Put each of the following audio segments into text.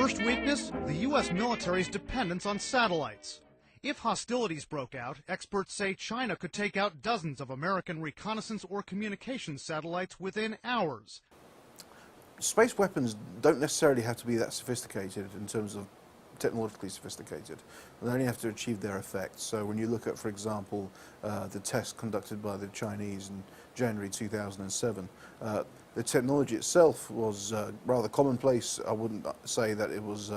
First weakness, the U.S. military's dependence on satellites. If hostilities broke out, experts say China could take out dozens of American reconnaissance or communications satellites within hours. Space weapons don't necessarily have to be that sophisticated in terms of technologically sophisticated. They only have to achieve their effects. So when you look at, for example, the test conducted by the Chinese in January 2007, the technology itself was rather commonplace. I wouldn't say that it was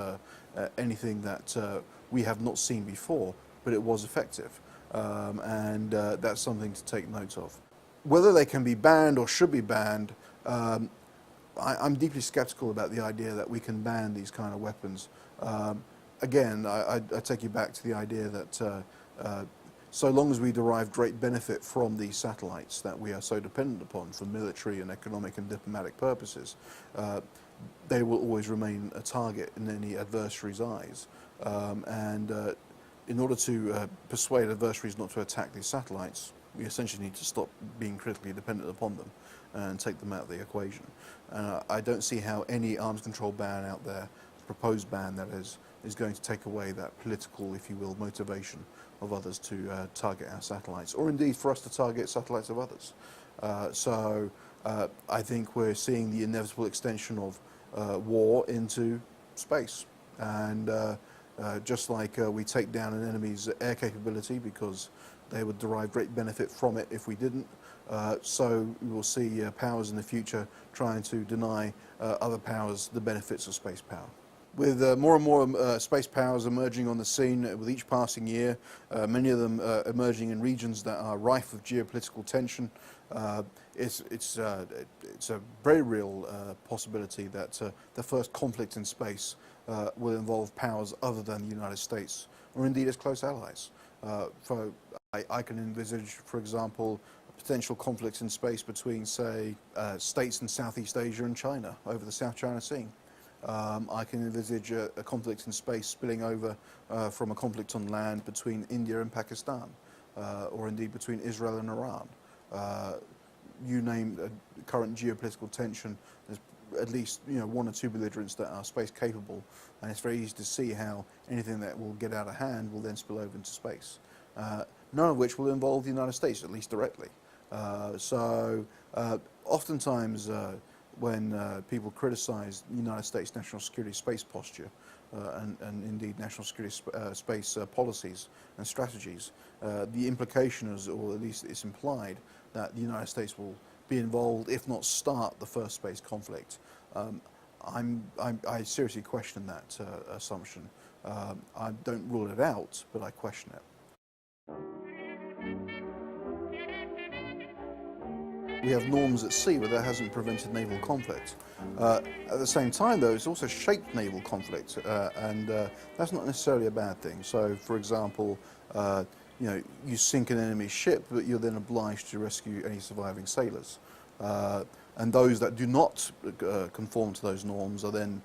anything that we have not seen before, but it was effective. And that's something to take note of. Whether they can be banned or should be banned, I'm deeply skeptical about the idea that we can ban these kind of weapons. Again, I take you back to the idea that so long as we derive great benefit from these satellites that we are so dependent upon for military and economic and diplomatic purposes, they will always remain a target in any adversary's eyes. In order to persuade adversaries not to attack these satellites, we essentially need to stop being critically dependent upon them and take them out of the equation. I don't see how any arms control ban out there, proposed ban that is going to take away that political, if you will, motivation of others to target our satellites, or indeed for us to target satellites of others. I think we're seeing the inevitable extension of war into space. And just like we take down an enemy's air capability because they would derive great benefit from it if we didn't, so we will see powers in the future trying to deny other powers the benefits of space power. With more and more space powers emerging on the scene with each passing year, many of them emerging in regions that are rife with geopolitical tension, it's a very real possibility that the first conflict in space will involve powers other than the United States, or indeed its close allies. I can envisage, for example, potential conflicts in space between, say, states in Southeast Asia and China over the South China Sea. I can envisage a conflict in space spilling over from a conflict on land between India and Pakistan, or indeed between Israel and Iran. You name current geopolitical tension, there's at least one or two belligerents that are space capable, and it's very easy to see how anything that will get out of hand will then spill over into space. None of which will involve the United States, at least directly. Oftentimes when people criticize the United States national security space posture and indeed national security space policies and strategies, the implication is, or at least it's implied, that the United States will be involved, if not start, the first space conflict. I seriously question that assumption. I don't rule it out, but I question it. We have norms at sea, but that hasn't prevented naval conflict. At the same time, though, it's also shaped naval conflict, and that's not necessarily a bad thing. So, for example, you sink an enemy ship, but you're then obliged to rescue any surviving sailors. And those that do not conform to those norms are then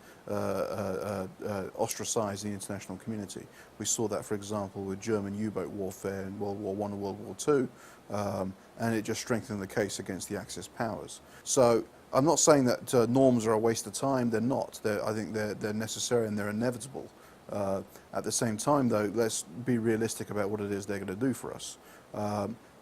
ostracized in the international community. We saw that, for example, with German U-boat warfare in World War I and World War II, and it just strengthened the case against the Axis powers. So I'm not saying that norms are a waste of time. They're not. I think they're necessary and they're inevitable. At the same time, though, let's be realistic about what it is they're going to do for us.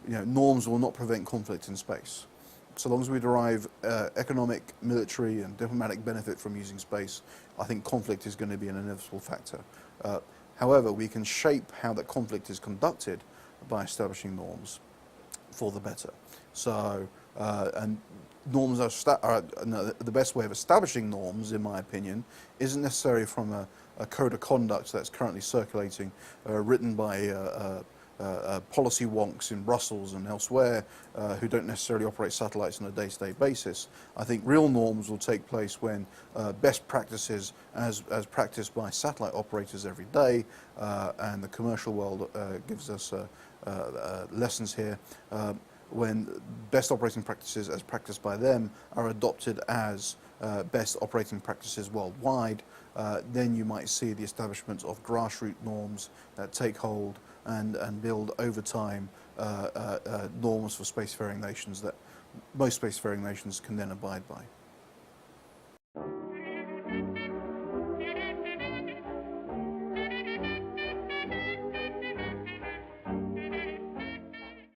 Norms will not prevent conflict in space. So long as we derive economic, military and diplomatic benefit from using space, I think conflict is going to be an inevitable factor. However, we can shape how that conflict is conducted by establishing norms for the better. So, and norms are the best way of establishing norms, in my opinion, isn't necessarily from a code of conduct that's currently circulating, written by policy wonks in Brussels and elsewhere who don't necessarily operate satellites on a day-to-day basis. I think real norms will take place when best practices as practiced by satellite operators every day, and the commercial world gives us lessons here, when best operating practices as practiced by them are adopted as best operating practices worldwide, then you might see the establishment of grassroots norms that take hold and build over time norms for spacefaring nations that most spacefaring nations can then abide by.